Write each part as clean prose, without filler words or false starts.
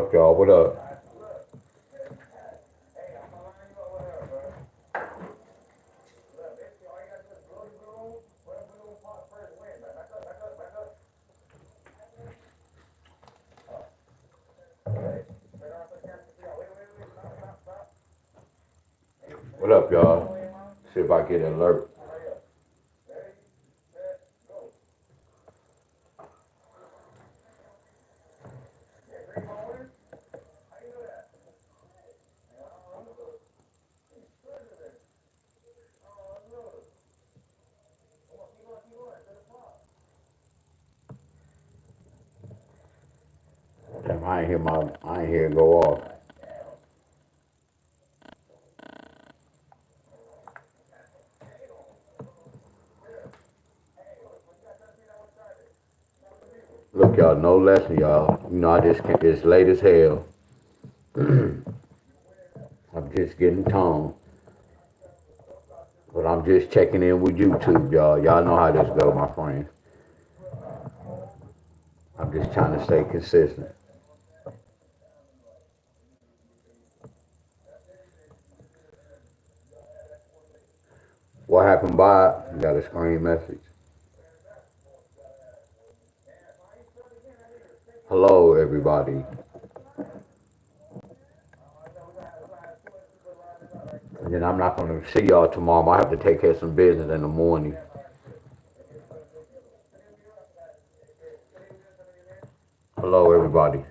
up, y'all? What up? What up, y'all? See if I get an alert. Damn, I ain't hear it go off. Look, y'all, no lesson, y'all. You know, I just can't, it's late as hell. I'm just getting toned. But I'm just checking in with YouTube, y'all. Y'all know how this go, my friends. I'm just trying to stay consistent. What happened, Bob? You got a screen message. Hello, everybody. And then I'm not going to see y'all tomorrow. I have to take care of some business in the morning. Hello, everybody.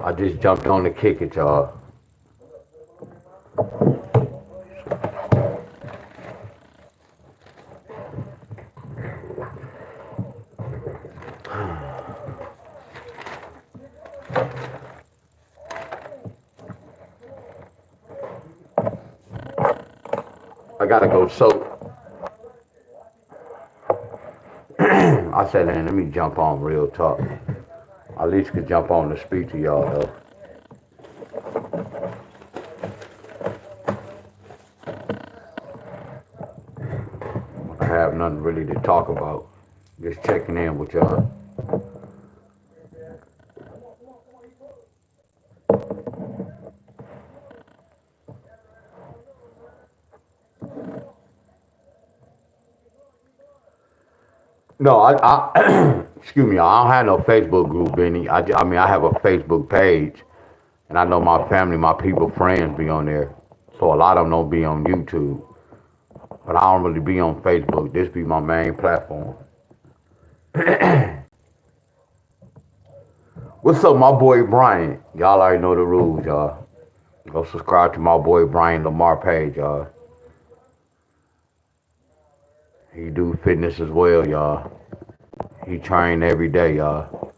I just jumped on to kick it, y'all. I gotta go soak. I said, man, let me jump on real talk. At least could jump on to speak to y'all, though. I have nothing really to talk about. Just checking in with y'all. No, excuse me, I don't have no Facebook group, Benny. I mean, I have a Facebook page, and I know my family, my people, friends be on there. So a lot of them don't be on YouTube. But I don't really be on Facebook. This be my main platform. What's up, my boy Brian? Y'all already know the rules, y'all. Go subscribe to my boy Brian Lamar page, y'all. He do fitness as well, y'all. He train every day, y'all.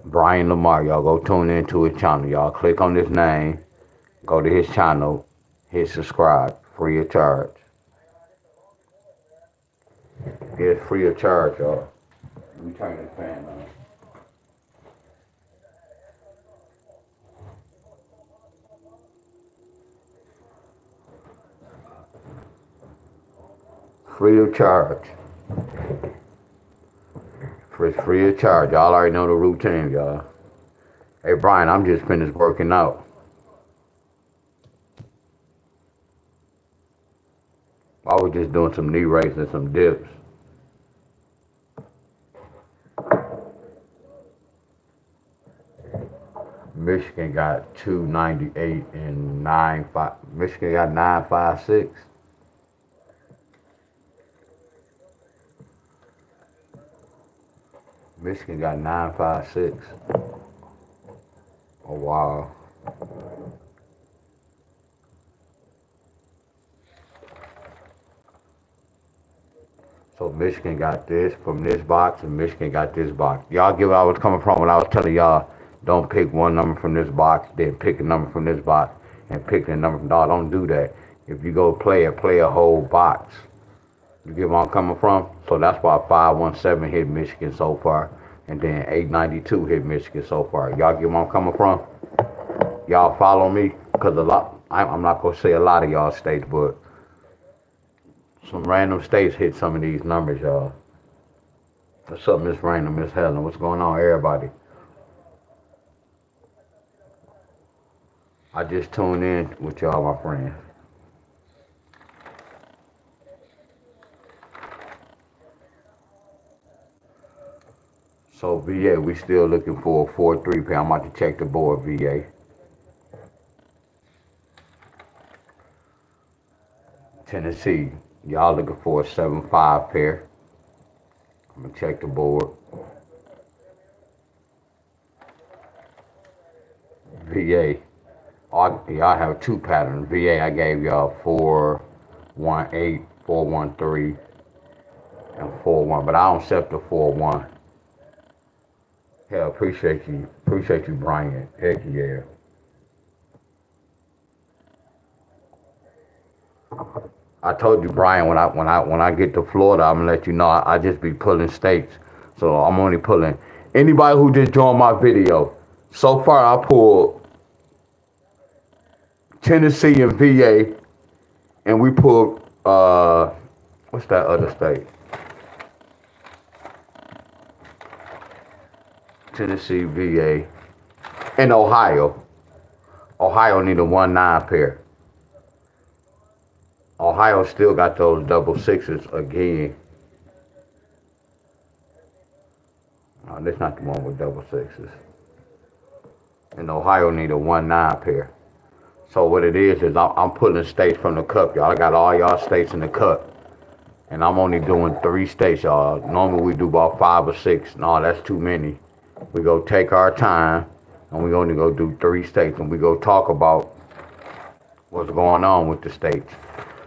Brian Lamar, y'all. Go tune into his channel, y'all. Click on his name. Go to his channel. Hit subscribe. Free of charge. It's free of charge, y'all. Let me turn this fan on. Free of charge. It's free of charge. Y'all already know the routine, y'all. Hey, Brian, I'm just finished working out. I was just doing some knee raises and some dips. Michigan got 298 and 9.5. Michigan got 9.56. Michigan got 9.56. Oh wow. So Michigan got this from this box, and Michigan got this box. Y'all get where I was coming from when I was telling y'all, don't pick one number from this box, then pick a number from this box, and pick the number from. No, don't do that. If you go play a whole box. You get where I'm coming from? So that's why 517 hit Michigan so far, and then 892 hit Michigan so far. Y'all get where I'm coming from? Y'all follow me? Because I'm not going to say a lot of y'all states, but Some random states hit some of these numbers, y'all. What's up, Miss Random, Miss Helen? What's going on, everybody? I just tuned in with y'all, my friends. So VA, we still looking for a 4-3 pair. I'm about to check the board, VA. Tennessee, y'all looking for a 7-5 pair. I'm gonna check the board. VA, y'all have two patterns. VA, I gave y'all 4-1-8, 4-1-3, and 4-1, but I don't accept the 4-1. Yeah, appreciate you, Brian. Heck yeah. I told you, Brian, when I get to Florida, I'm gonna let you know. I just be pulling states, so I'm only pulling anybody who just joined my video. So far, I pulled Tennessee and VA, and we pulled what's that other state? Tennessee, VA, and Ohio. Ohio need a 1-9 pair. Ohio still got those double sixes again. No, that's not the one with double sixes. And Ohio need a 1-9 pair. So what it is I'm pulling states from the cup, y'all. I got all y'all states in the cup. And I'm only doing 3 states, y'all. Normally we do about 5 or 6. No, that's too many. We go take our time, and we only go do 3 states, and we go talk about what's going on with the states.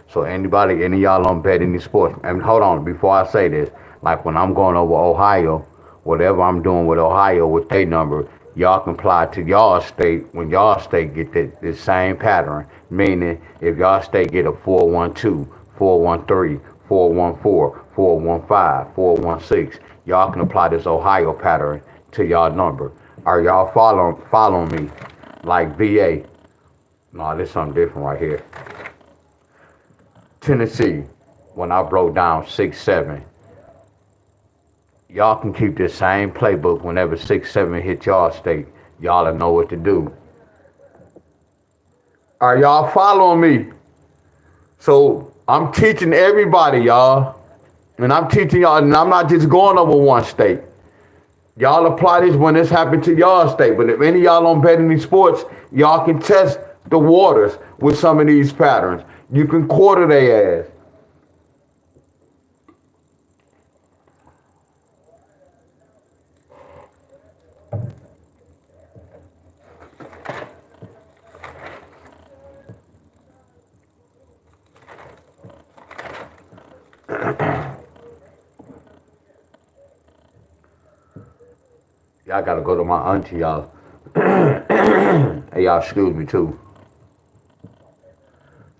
So any of y'all on bet any sports, and hold on, before I say this, like when I'm going over Ohio, whatever I'm doing with Ohio with their number, y'all can apply to y'all state when y'all state get the same pattern. Meaning, if y'all state get a 4-1-2, 4-1-3, 4-1-4, 4-1-5, 4-1-6, y'all can apply this Ohio pattern to y'all number. Are y'all following me? Like VA. No, this is something different right here. Tennessee, when I broke down 6-7, y'all can keep this same playbook whenever 6-7 hit y'all state. Y'all will know what to do. Are y'all following me? So I'm teaching everybody, y'all. And I'm teaching y'all, and I'm not just going over one state. Y'all apply this when this happened to y'all state. But if any of y'all don't bet any sports, y'all can test the waters with some of these patterns. You can quarter their ass. Y'all gotta go to my auntie, y'all. Hey, y'all, excuse me too.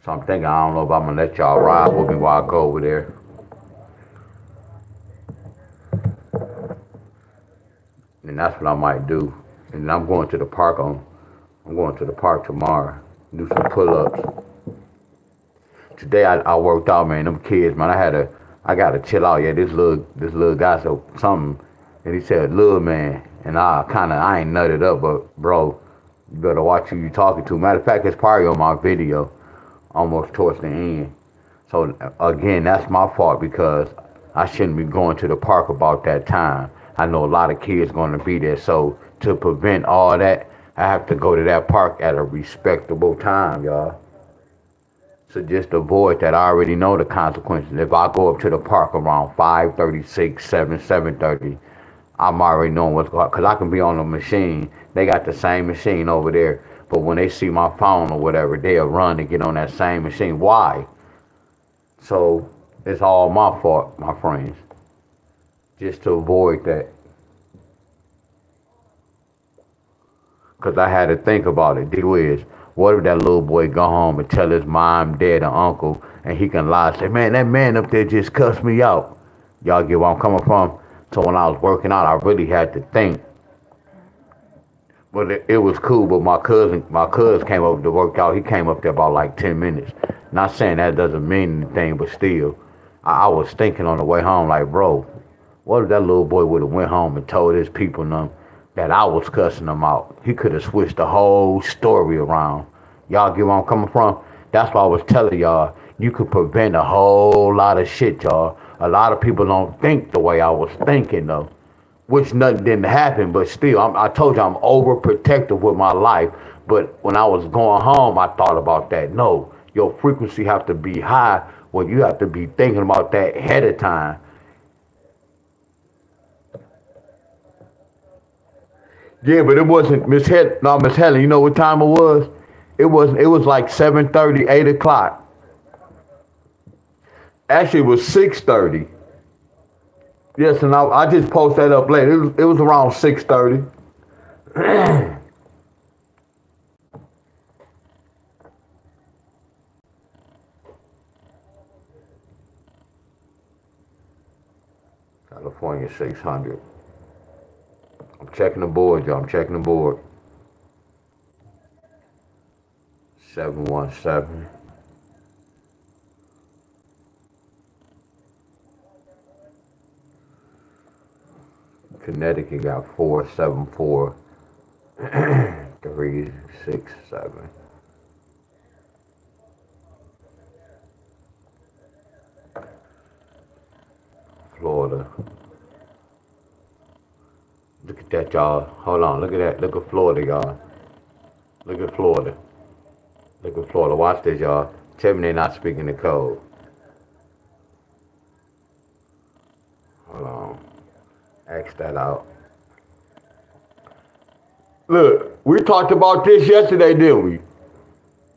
So I'm thinking, I don't know if I'm gonna let y'all ride with me while I go over there. And that's what I might do. And I'm going to the park I'm going to the park tomorrow. Do some pull-ups. Today I worked out, man. Them kids, man. I gotta chill out. Yeah, this little guy said something, and he said, "Little man," and I ain't nutted up, but bro, you better watch who you talking to. Matter of fact, it's probably on my video, almost towards the end. So again, that's my fault because I shouldn't be going to the park about that time. I know a lot of kids going to be there, so to prevent all that, I have to go to that park at a respectable time, y'all. So just avoid that. I already know the consequences. If I go up to the park around 5:36, 7:30, I'm already knowing what's going on. Because I can be on the machine. They got the same machine over there. But when they see my phone or whatever, they'll run to get on that same machine. Why? So it's all my fault, my friends. Just to avoid that. Because I had to think about it. Deal is, what if that little boy go home and tell his mom, dad, and uncle, and he can lie and say, man, that man up there just cussed me out. Y'all get where I'm coming from? So when I was working out, I really had to think. But it was cool, but my cousin came up to work out. He came up there about like 10 minutes. Not saying that doesn't mean anything, but still. I was thinking on the way home, like, bro, what if that little boy would have went home and told his people and them that I was cussing them out? He could have switched the whole story around. Y'all get where I'm coming from? That's why I was telling y'all, you could prevent a whole lot of shit, y'all. A lot of people don't think the way I was thinking, though. Which nothing didn't happen, but still, I told you I'm overprotective with my life. But when I was going home, I thought about that. No, your frequency have to be high. Well, you have to be thinking about that ahead of time. Yeah, but it wasn't Miss Helen. No, Miss Helen. You know what time it was? It was. It was like 7:30, 8 o'clock. Actually, it was 6:30. Yes, and I just post that up later. It was around 6:30. California 600. I'm checking the board, y'all. I'm checking the board. 717. Connecticut got 474. 367. Florida. Look at that, y'all. Hold on. Look at that. Look at Florida, y'all. Look at Florida. Look at Florida. Watch this, y'all. Tell me they're not speaking the code. Hold on. X that out. Look, we talked about this yesterday, didn't we?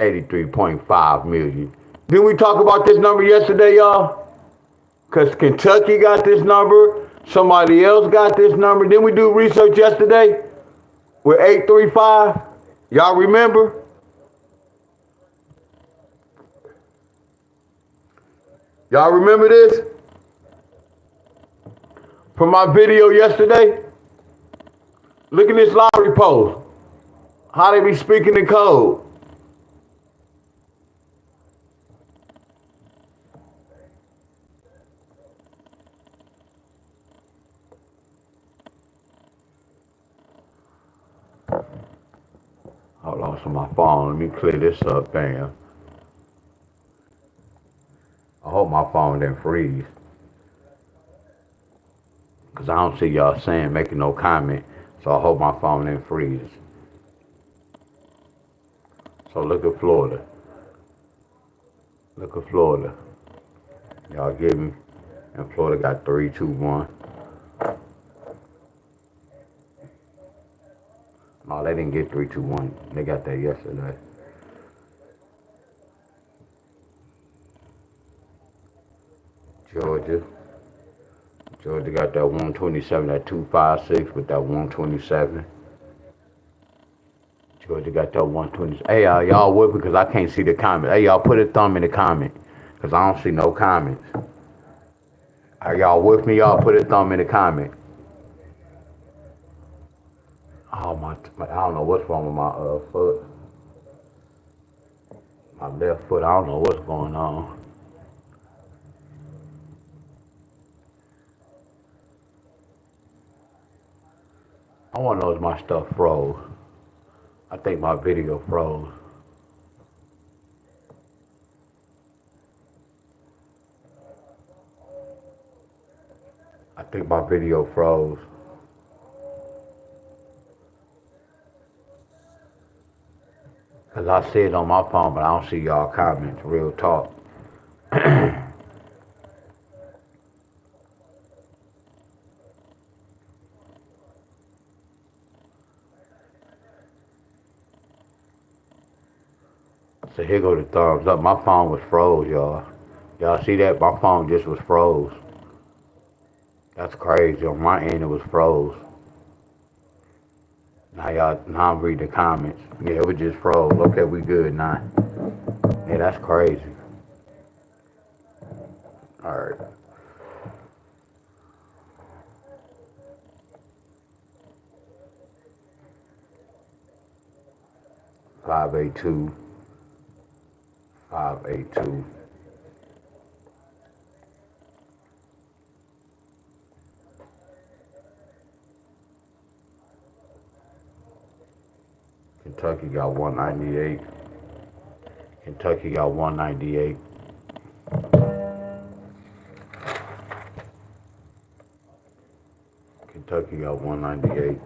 83.5 million. Didn't we talk about this number yesterday, y'all? Because Kentucky got this number. Somebody else got this number. Didn't we do research yesterday with 835? Y'all remember? Y'all remember this? From my video yesterday? Look at this lottery post. How they be speaking in code. Hold on, so my phone. Let me clear this up, bam. I hope my phone didn't freeze. Because I don't see y'all saying, making no comment. So I hope my phone didn't freeze. So look at Florida. Look at Florida. Y'all get me? And Florida got 321. No, they didn't get 321. They got that yesterday. Georgia. Georgia got that 127, that 256 with that 127. Georgia got that 120. Hey, y'all with me because I can't see the comment. Hey, y'all put a thumb in the comment because I don't see no comments. Are y'all with me? Y'all put a thumb in the comment. Oh, I don't know what's wrong with my foot. My left foot, I don't know what's going on. I want to know if my stuff froze. I think my video froze. I think my video froze. Because I see it on my phone, but I don't see y'all comments. Real talk. So here go the thumbs up. My phone was froze, y'all. Y'all see that? My phone just was froze. That's crazy. On my end, it was froze. Now I'm reading the comments. Yeah, it was just froze. Okay, we good now. Yeah, that's crazy. All right. Five eight two. 582. Kentucky got 198. Kentucky got 198. Kentucky got 198.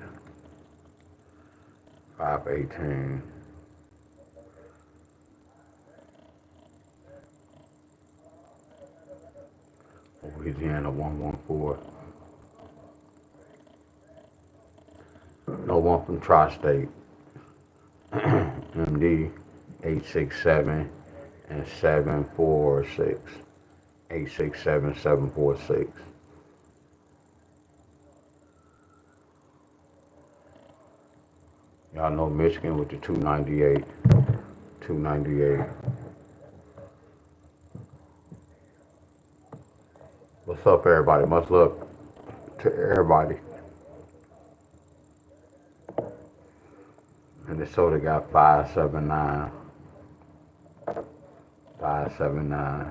518. Louisiana 114. No one from Tri-State. MD 867 and 746. 867 746. Y'all know Michigan with the 298. 298. What's up, everybody? Much love to everybody. Minnesota got 579. 579.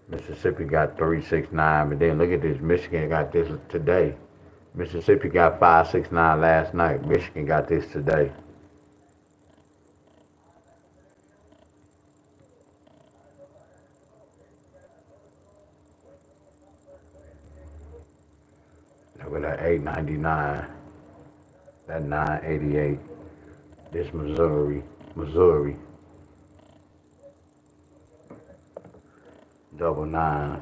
Mississippi got 369. But then look at this. Michigan got this today. Mississippi got 569 last night. Michigan got this today. Look at that 899. That 988. This Missouri. Double nines.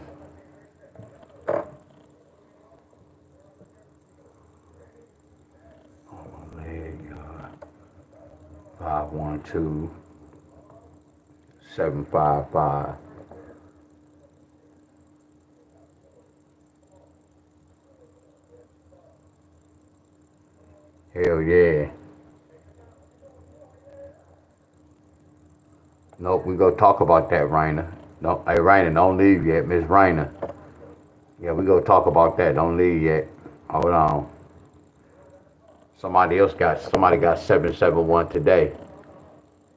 Oh, my leg, 512 755. Hell yeah. Nope, we go talk about that, Raina. No, hey, Raina, don't leave yet, Miss Raina. Yeah, we go talk about that. Don't leave yet. Hold on. Somebody got 771 today.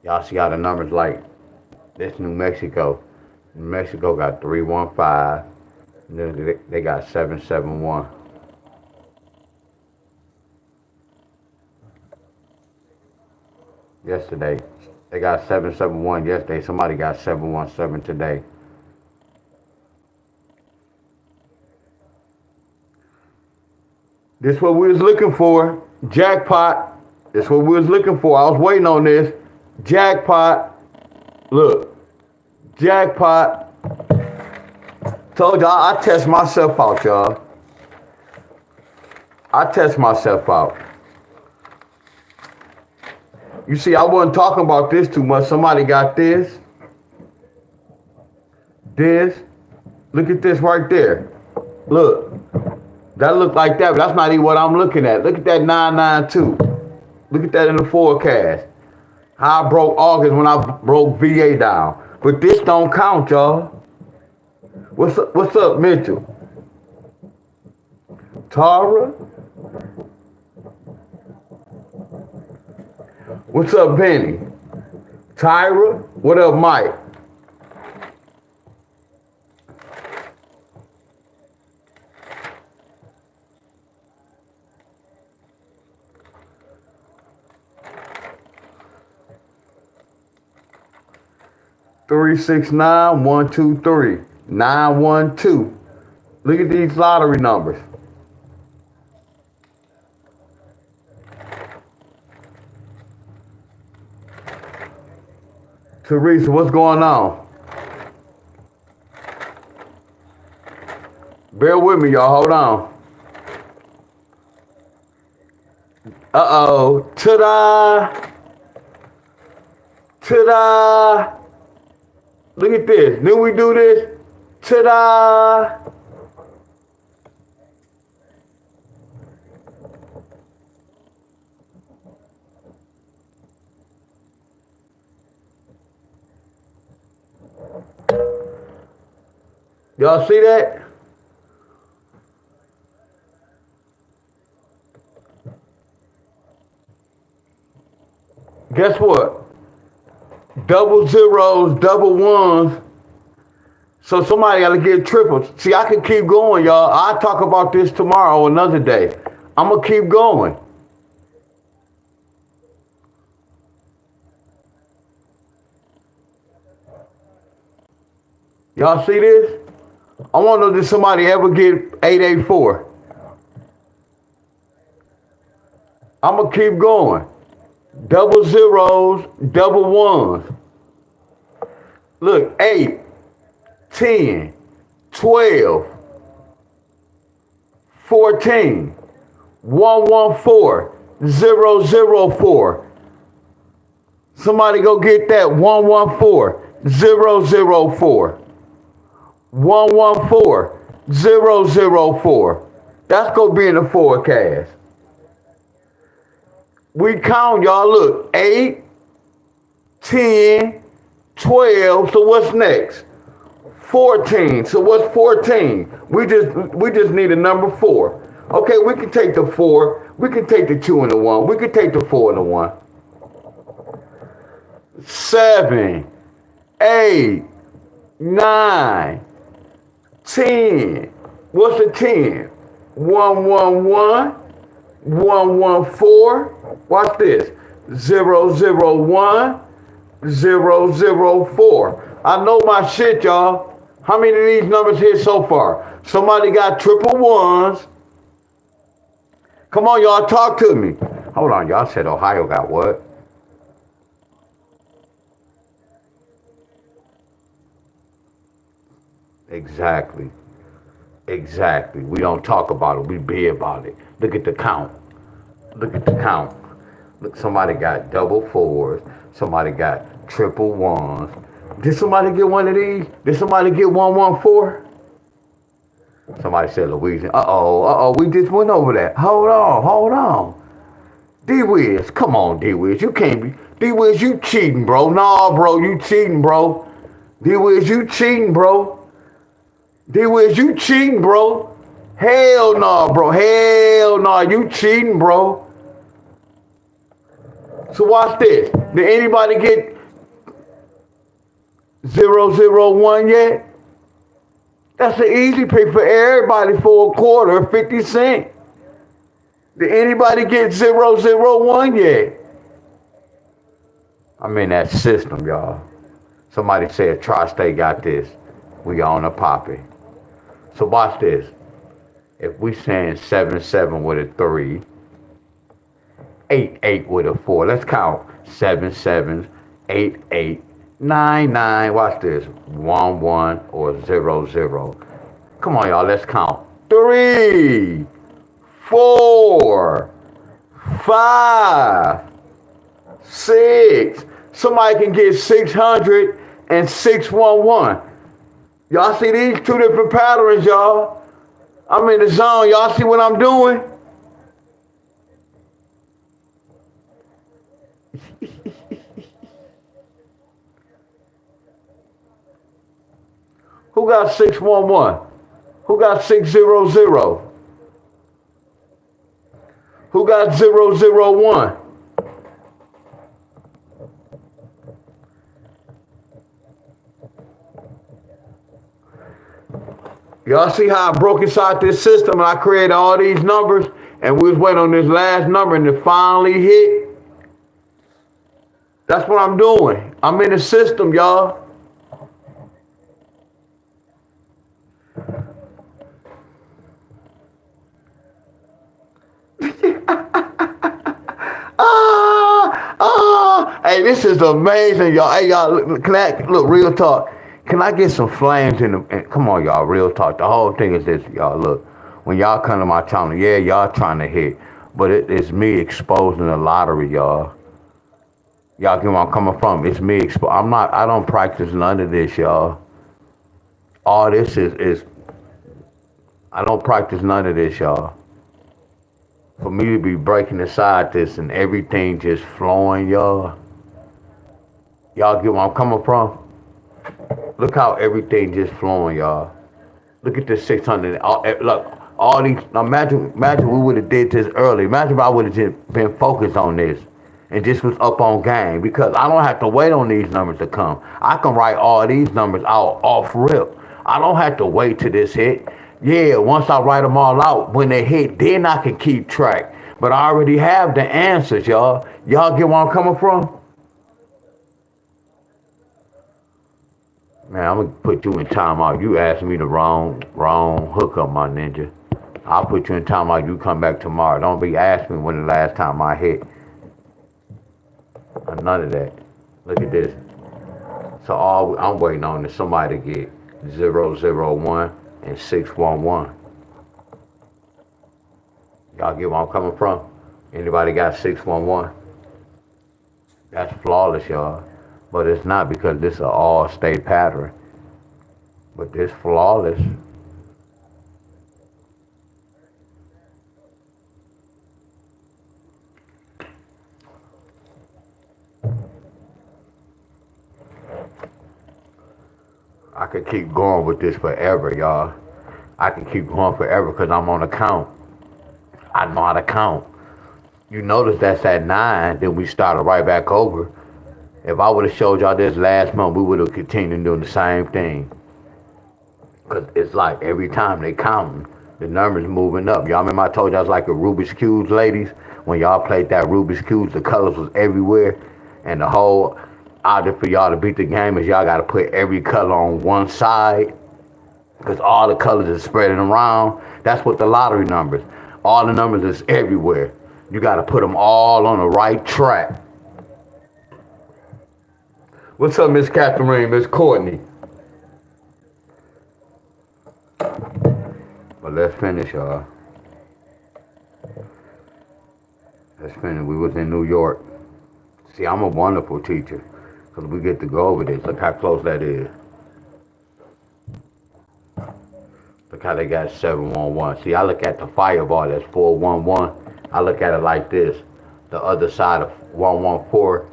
Y'all see how the numbers like. This New Mexico. New Mexico got 315. And then they got 771. Yesterday. They got 771 yesterday. Somebody got 717 today. This what we was looking for. Jackpot. This what we was looking for. I was waiting on this. Jackpot. Look. Jackpot. Told y'all I test myself out, y'all. I test myself out. You see, I wasn't talking about this too much. Somebody got this. This. Look at this right there. Look. That look like that, but that's not even what I'm looking at. Look at that 992. Look at that in the forecast. How I broke August when I broke VA down. But this don't count, y'all. What's up, Mitchell? Tara? What's up, Benny? Tyra? What up, Mike? Three 6 9 1 2 3 9 1 2. Look at these lottery numbers. Teresa, what's going on? Bear with me, y'all. Hold on. Uh-oh. Ta-da! Ta-da! Look at this. Didn't we do this? Ta-da! Y'all see that? Guess what? Double zeros, double ones, So somebody got to get triples. See, I can keep going, y'all. I'll talk about this tomorrow, another day. I'm going to keep going. Y'all see this? I want to know, did somebody ever get 884? I'm going to keep going. Double zeros, double ones. Look, 8, 10, 12, 14, 114, 004. Somebody go get that 114, 004. 114, 004. That's going to be in the forecast. We count, y'all. Look, 8, 10, 12. So what's next? 14. So what's 14? We just need a number 4. Okay, we can take the 4. We can take the 2 and the 1. We can take the 4 and the 1. 7, 8, 9, 10. What's a 10? 111, 114. Watch this. 001, 004. I know my shit, y'all. How many of these numbers here so far? Somebody got triple ones. Come on, y'all, talk to me. Hold on, y'all said Ohio got what? Exactly. Exactly. We don't talk about it. We be about it. Look at the count. Look at the count. Look, somebody got double 4s. Somebody got triple 1s. Did somebody get one of these? Did somebody get 114? Somebody said Louisiana. Uh-oh. We just went over that. Hold on. D-Wiz, come on, D-Wiz. You can't be. D-Wiz, you cheating, bro. Nah, bro, you cheating, bro. D-Wiz, you cheating, bro. D-Wiz, you cheating, bro. Hell no, bro. Hell no, you cheating, bro. So watch this. Did anybody get 001 yet? That's an easy pick for everybody for a quarter, 50 cents. Did anybody get 001 yet? I'm in that system, y'all. Somebody said Tri-State got this. We on a poppy. So watch this. If we saying 7 with a 3, 8 with a 4. Let's count 7, 8, 9. Watch this. 1 or 0. Come on, y'all. Let's count. 3, 4, 5, 6. Somebody can get 600 and 611. Y'all see these two different patterns, y'all? I'm in the zone. Y'all see what I'm doing? Who got 611? Who got 600? Who got 001? Y'all see how I broke inside this system and I created all these numbers and we was waiting on this last number and it finally hit? That's what I'm doing. I'm in the system, y'all. Hey, this is amazing, y'all. Hey, y'all, look, real talk. Can I get some flames in the, come on, y'all, real talk. The whole thing is this, y'all, look. When y'all come to my channel, yeah, y'all trying to hit, but it's me exposing the lottery, y'all. Y'all get where I'm coming from. It's me I don't practice none of this, y'all. All this is I don't practice none of this, y'all. For me to be breaking aside this and everything just flowing, y'all. Y'all get where I'm coming from? Look how everything just flowing, y'all. Look at this 600. Look, all these. Now imagine we would have did this early. Imagine if I would have just been focused on this and just was up on game, because I don't have to wait on these numbers to come. I can write all these numbers out off rip. I don't have to wait till this hit. Yeah, once I write them all out, when they hit, then I can keep track. But I already have the answers, y'all. Y'all get where I'm coming from? Man, I'm gonna put you in timeout. You asked me the wrong hookup, my ninja. I'll put you in timeout. You come back tomorrow. Don't be asking me when the last time I hit. None of that. Look at this. So all I'm waiting on is somebody to get 001 and 611. Y'all get where I'm coming from? Anybody got 611? That's flawless, y'all. But it's not, because this is an all-state pattern. But this flawless. I could keep going with this forever, y'all. I can keep going forever because I'm on a count. I know how to count. You notice that's at 9, then we started right back over. If I would have showed y'all this last month, we would have continued doing the same thing. Because it's like every time they count, the numbers moving up. Y'all remember I told y'all it's like a Rubik's Cube, ladies? When y'all played that Rubik's Cube, the colors was everywhere. And the whole object for y'all to beat the game is y'all got to put every color on one side. Because all the colors is spreading around. That's what the lottery numbers. All the numbers is everywhere. You got to put them all on the right track. What's up, Miss Catherine, Miss Courtney? But let's finish, y'all. Let's finish. We was in New York. See, I'm a wonderful teacher because we get to go over this. Look how close that is. Look how they got 711. See, I look at the fireball, that's 411. I look at it like this. The other side of 114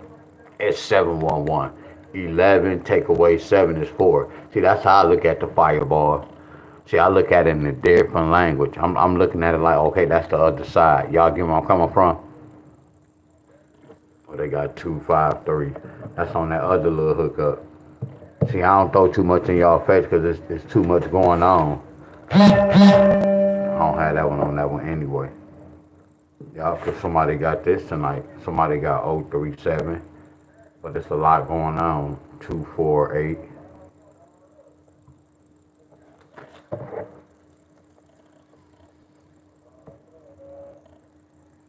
is 711. 11 take away 7 is 4. See, that's how I look at the fireball. See, I look at it in a different language. I'm looking at it like, okay, that's the other side. Y'all get where I'm coming from? Oh, they got 253. That's on that other little hookup. See, I don't throw too much in y'all face because it's too much going on. I don't have that one on that one anyway. Y'all, because somebody got this tonight. Somebody got 037. But it's a lot going on. 248.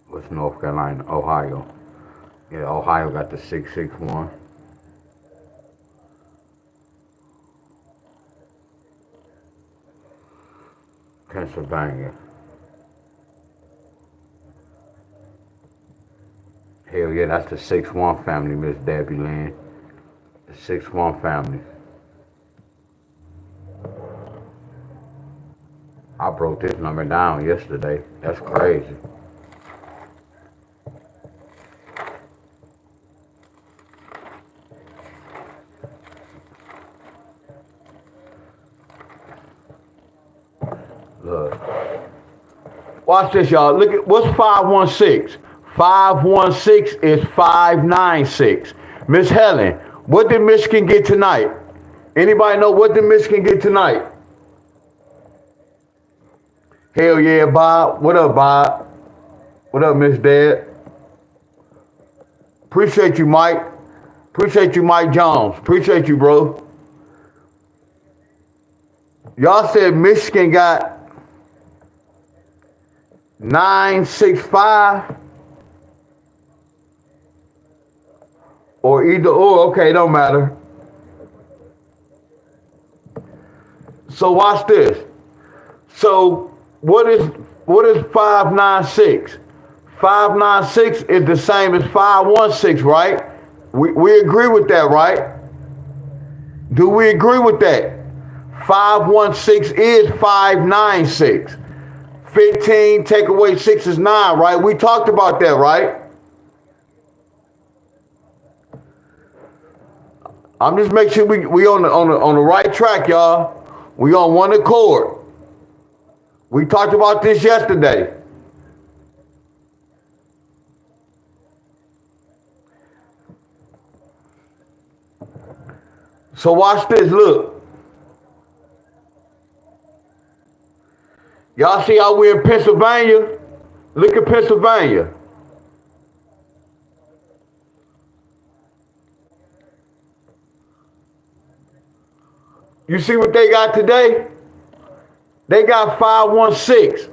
What's North Carolina? Ohio. Yeah, Ohio got the 661. Pennsylvania. Hell yeah, that's the 6-1 family, Miss Debbie Lynn. The 6-1 family. I broke this number down yesterday. That's crazy. Look. Watch this, y'all. Look at what's 516. 516 is 596. Miss Helen, what did Michigan get tonight? Anybody know what did Michigan get tonight? Hell yeah, Bob. What up, Bob? What up, Miss Dad? Appreciate you, Mike. Appreciate you, Mike Jones. Appreciate you, bro. Y'all said Michigan got 965 or either or. Okay, don't matter. So watch this. So what is 596? 596 is the same as 516, right? We agree with that, right? Do we agree with that? 516 is 596. 15 take away 6 is 9, right? We talked about that, right? I'm just making sure we on the right track, y'all. We on one accord. We talked about this yesterday. So watch this, look. Y'all see how we're in Pennsylvania? Look at Pennsylvania. You see what they got today? They got 516.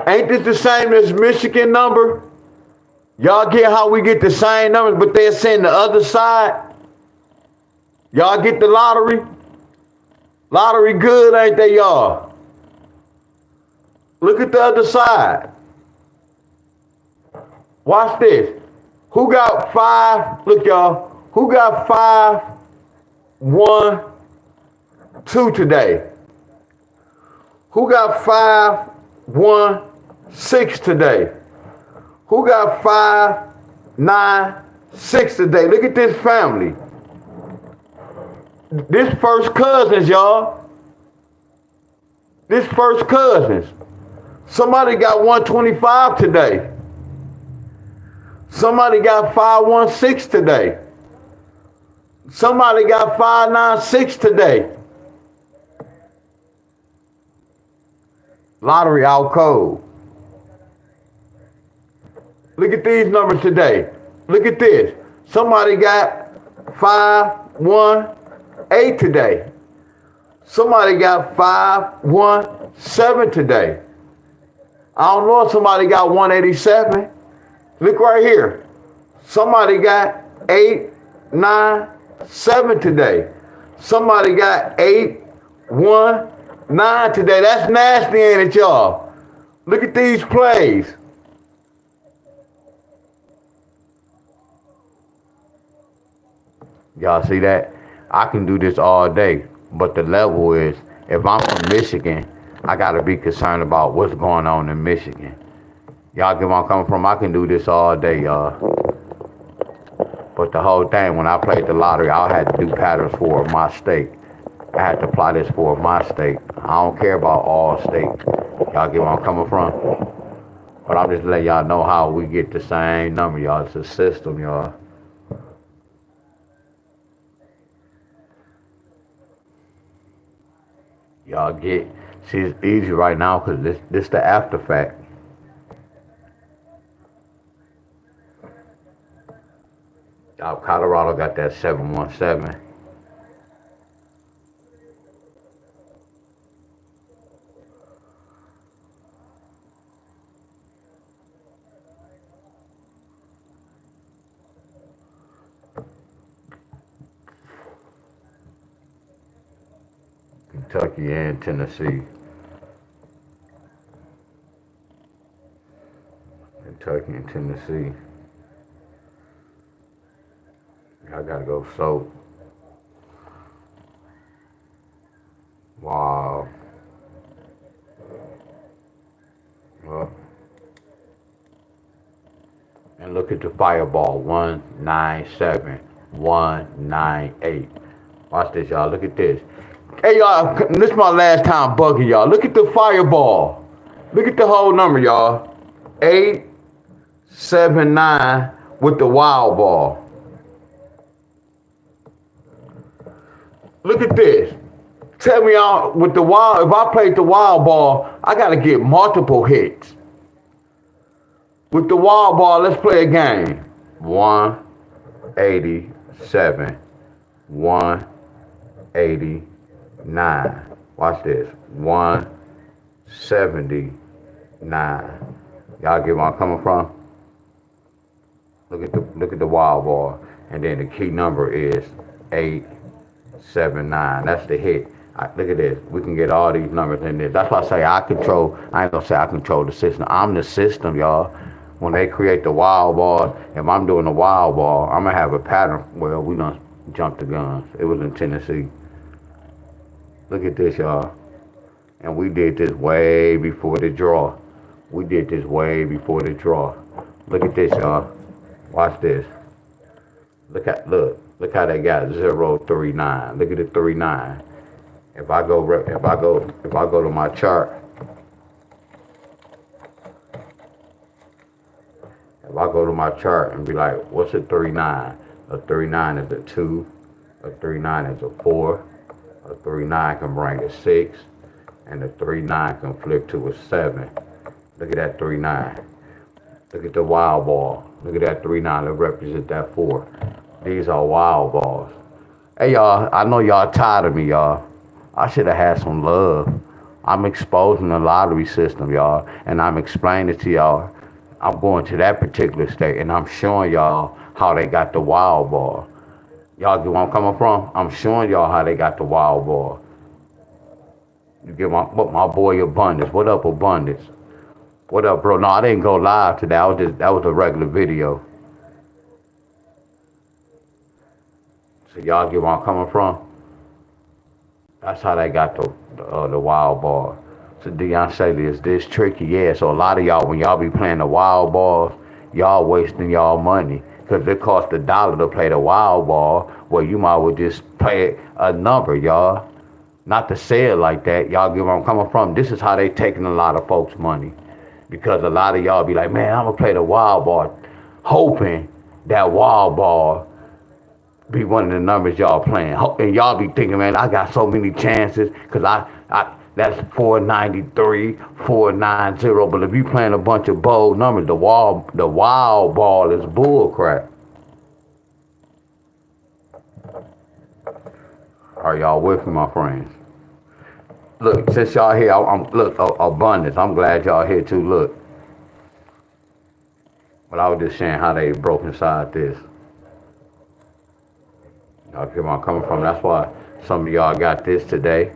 Ain't this the same as Michigan number? Y'all get how we get the same numbers, but they're saying the other side? Y'all get the lottery? Lottery good, ain't they, y'all? Look at the other side. Watch this. Who got 5? Look, y'all. Who got 5, 1, 2 today? Who got 5, 1, 6 today? Who got 5, 9, 6 today? Look at this family. This first cousins, y'all. This first cousins. Somebody got 125 today. Somebody got 516 today. Somebody got 596 today. Lottery out cold. Look at these numbers today. Look at this. Somebody got 518 today. Somebody got 517 today. I don't know if somebody got 187. Look right here. Somebody got 897 today. Somebody got 819 today. That's nasty, ain't it, y'all? Look at these plays. Y'all see that? I can do this all day, but the level is, if I'm from Michigan, I gotta be concerned about what's going on in Michigan. Y'all get where I'm coming from? I can do this all day, y'all. But the whole thing, when I played the lottery, I had to do patterns for my state. I had to apply this for my state. I don't care about all states. Y'all get where I'm coming from? But I'm just letting y'all know how we get the same number, y'all. It's a system, y'all. Y'all get, see, it's easy right now because this the after fact. Y'all, Colorado got that 717. Kentucky and Tennessee. Kentucky and Tennessee. I gotta go soap. Wow. Well, and look at the fireball. 197, 198. Watch this, y'all. Look at this. Hey, y'all, this is my last time bugging y'all. Look at the fireball. Look at the whole number, y'all. 879 with the wild ball. Look at this. Tell me, y'all, with the wild, if I played the wild ball, I got to get multiple hits. With the wild ball, let's play a game. 187, 189. Watch this. 179. Y'all get where I'm coming from? Look at the wild ball. And then the key number is 879. That's the hit. Look at this. We can get all these numbers in this. That's why I say I ain't gonna say I control the system. I'm the system, y'all. When they create the wild ball, if I'm doing the wild ball, I'm gonna have a pattern. Well, we done jumped the guns. It was in Tennessee. Look at this, y'all. And we did this way before the draw. We did this way before the draw. Look at this, y'all. Watch this. Look how they got 039. Look at the 39. If I go to my chart, and be like, what's a 39? A 39 is a 2. A 39 is a 4. A 39 can bring a 6. And the 3-9 can flip to a 7. Look at that 3-9. Look at the wild ball. Look at that 3-9. That represents that 4. These are wild balls. Hey, y'all, I know y'all tired of me, y'all. I should have had some love. I'm exposing the lottery system, y'all, and I'm explaining to y'all. I'm going to that particular state, and I'm showing y'all how they got the wild ball. Y'all get where I'm coming from? I'm showing y'all how they got the wild ball. You get my boy Abundance. What up, Abundance? What up, bro? No, I didn't go live today. That was a regular video. So y'all get where I'm coming from? That's how they got the wild ball. So Deon Staley, is this tricky? Yeah. So a lot of y'all, when y'all be playing the wild balls, y'all wasting y'all money because it costs $1 to play the wild ball. Well, you might well just play a number, y'all. Not to say it like that. Y'all get where I'm coming from. This is how they taking a lot of folks' money. Because a lot of y'all be like, man, I'm going to play the wild ball, hoping that wild ball be one of the numbers y'all playing. And y'all be thinking, man, I got so many chances because that's 493, 490. But if you playing a bunch of bold numbers, the wild ball is bull crap. Are y'all with me, my friends? Look, since y'all here, look, Abundance. I'm glad y'all here too. Look, but I was just saying how they broke inside this. Y'all get where I'm coming from. That's why some of y'all got this today.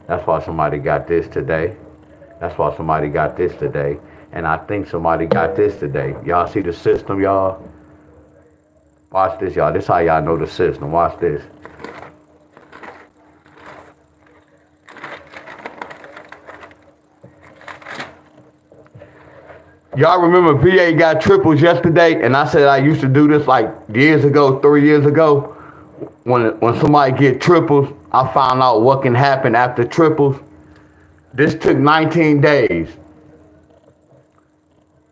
That's why somebody got this today. That's why somebody got this today. And I think somebody got this today. Y'all see the system, y'all? Watch this, y'all. This is how y'all know the system. Watch this. Y'all remember VA got triples yesterday? And I said I used to do this like years ago, 3 years ago. When somebody get triples, I found out what can happen after triples. This took 19 days.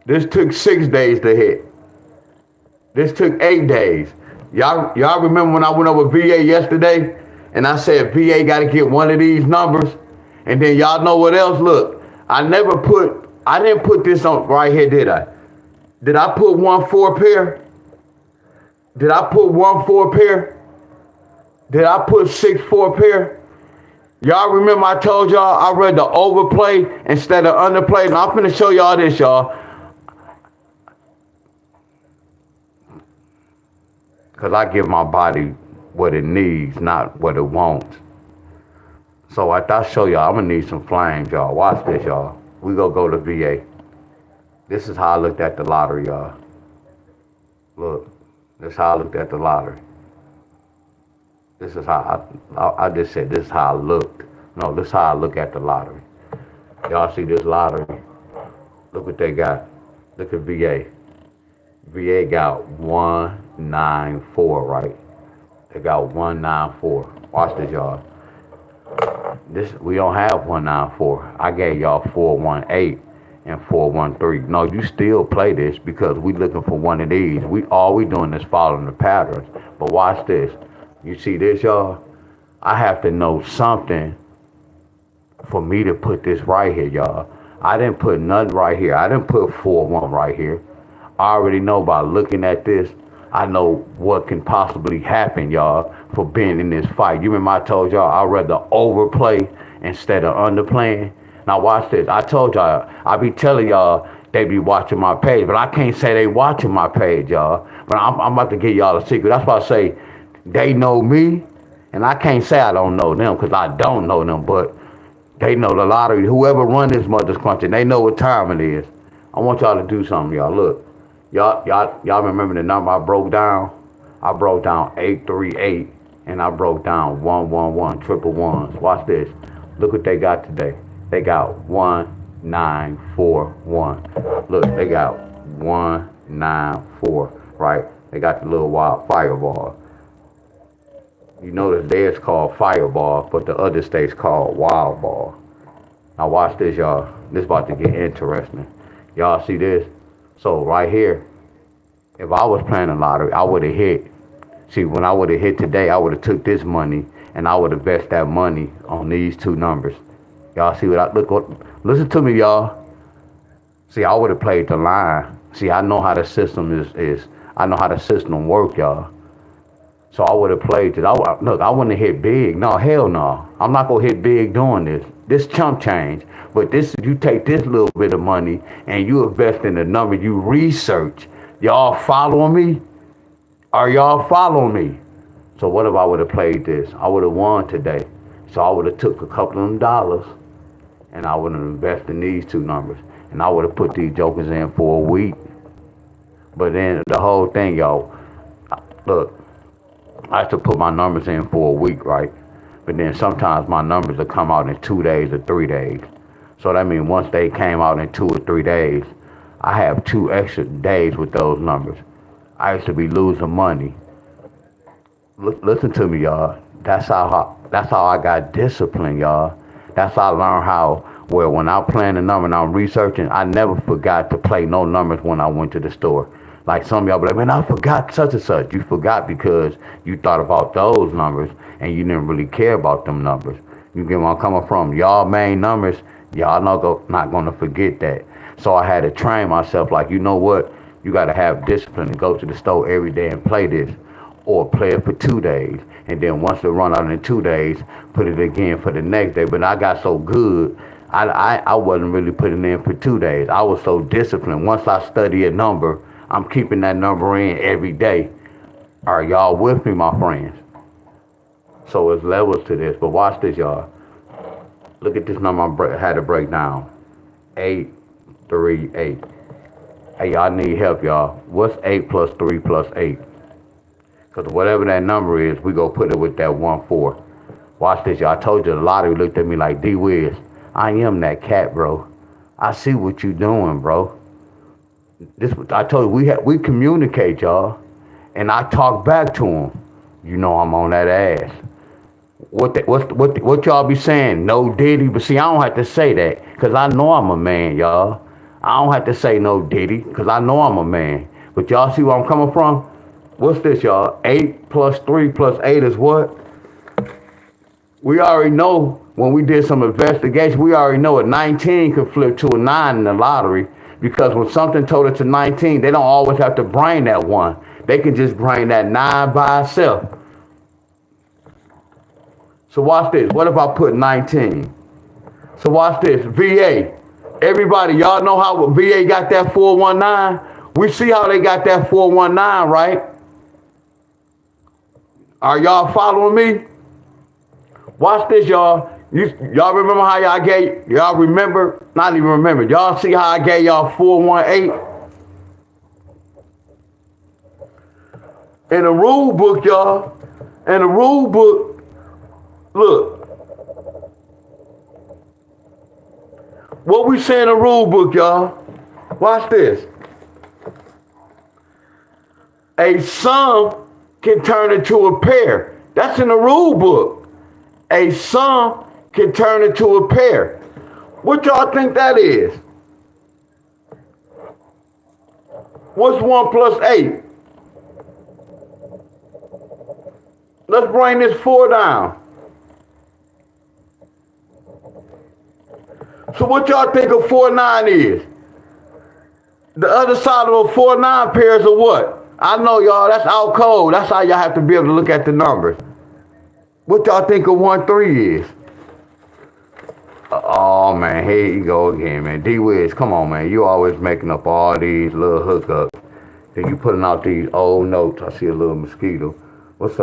This took 6 days to hit. This took 8 days. Y'all remember when I went over VA yesterday and I said VA got to get one of these numbers? And then y'all know what else? Look, I didn't put this on right here, did I? Did I put 1-4 pair? Did I put 1-4 pair? Did I put 6-4 pair? Y'all remember I told y'all I read the overplay instead of underplay? Now I'm finna show y'all this, y'all. Because I give my body what it needs, not what it wants. So after I show y'all, I'm going to need some flames, y'all. Watch this, y'all. We gonna go to VA. This is how I looked at the lottery, y'all. Look, this is how I looked at the lottery. This is how I just said this is how I looked. No, this is how I look at the lottery. Y'all see this lottery? Look what they got. Look at VA. VA got 194, right? They got 194. Watch this, y'all. We don't have 194. I gave y'all 418 and 413. No, you still play this because we looking for one of these. All we doing is following the patterns. But watch this. You see this, y'all? I have to know something for me to put this right here, y'all. I didn't put nothing right here. I didn't put 4-1 right here. I already know by looking at this, I know what can possibly happen, y'all, for being in this fight. You remember I told y'all I'd rather overplay instead of underplaying? Now watch this. I told y'all, I be telling y'all they be watching my page, but I can't say they watching my page, y'all. But I'm about to give y'all a secret. That's why I say they know me, and I can't say I don't know them because I don't know them, but they know the lottery. Whoever run this mother's country, they know what time it is. I want y'all to do something, y'all. Look, y'all remember the number I broke down? I broke down 838, and I broke down 111, triple ones. Watch this. Look what they got today. They got 1941. Look, they got 194, right? They got the little wild fireball. You notice theirs called fireball, but the other state's called wild ball. Now watch this, y'all. This about to get interesting. Y'all see this? So right here, if I was playing a lottery, I would have hit. See, when I would have hit today, I would have took this money and I would have vested that money on these two numbers. Y'all see listen to me, y'all. See, I would have played the line. See, I know how the system is. I know how the system work, y'all. So I would have played it. Look, I wouldn't have hit big. No, hell no. I'm not gonna hit big doing this. This chump change. But you take this little bit of money and you invest in the number you research. Y'all following me? Are y'all following me? So what if I would have played this? I would have won today. So I would have took a couple of them dollars and I would have invested in these two numbers. And I would have put these jokers in for a week. But then the whole thing, y'all, look, I have to put my numbers in for a week, right? But then sometimes my numbers will come out in 2 days or 3 days. So that means once they came out in 2 or 3 days, I have 2 extra days with those numbers. I used to be losing money. Listen to me, y'all. That's how I got discipline, y'all. That's how I learned how. Well, when I'm playing a number and I'm researching, I never forgot to play no numbers when I went to the store. Like some of y'all be like, man, I forgot such and such. You forgot because you thought about those numbers and you didn't really care about them numbers. You get where I'm coming from? Y'all main numbers, y'all not gonna forget that. So I had to train myself like, you know what? You gotta have discipline to go to the store every day and play this. Or play it for 2 days. And then once it run out in 2 days, put it again for the next day. But I got so good, I wasn't really putting in for 2 days. I was so disciplined. Once I study a number, I'm keeping that number in every day. Are y'all with me, my friends? So it's levels to this. But watch this, y'all. Look at this number I had to break down. 838. Hey, y'all need help, y'all. What's 8 plus 3 plus 8? Because whatever that number is, we go put it with that 1-4. Watch this, y'all. I told you the lottery looked at me like, D-Wiz, I am that cat, bro. I see what you doing, bro. I told you, we communicate, y'all. And I talk back to him. You know I'm on that ass. What y'all be saying? No Diddy? But see, I don't have to say that because I know I'm a man, y'all. I don't have to say no Diddy because I know I'm a man. But y'all see where I'm coming from? What's this, y'all? 8 plus 3 plus 8 is what? We already know when we did some investigation, we already know a 19 could flip to a 9 in the lottery because when something total to 19, they don't always have to bring that 1. They can just bring that 9 by itself. So watch this. What if I put 19? So watch this. VA. Everybody, y'all know how VA got that 419? We see how they got that 419, right? Are y'all following me? Watch this, y'all. Y'all remember how y'all remember? Not even remember. Y'all see how I gave y'all 418? In the rule book, y'all. In the rule book, look. What we say in the rule book, y'all. Watch this. A sum can turn into a pair. That's in the rule book. A sum can turn into a pair. What y'all think that is? What's 1 plus 8? Let's bring this 4 down. So what y'all think a 4-9 is? The other side of a 4-9 pairs of what? I know, y'all, that's out cold. That's how y'all have to be able to look at the numbers. What y'all think a 1-3 is? Oh, man, here you go again, man. D-Wiz, come on, man. You always making up all these little hookups. Then you putting out these old notes. I see a little mosquito. What's up?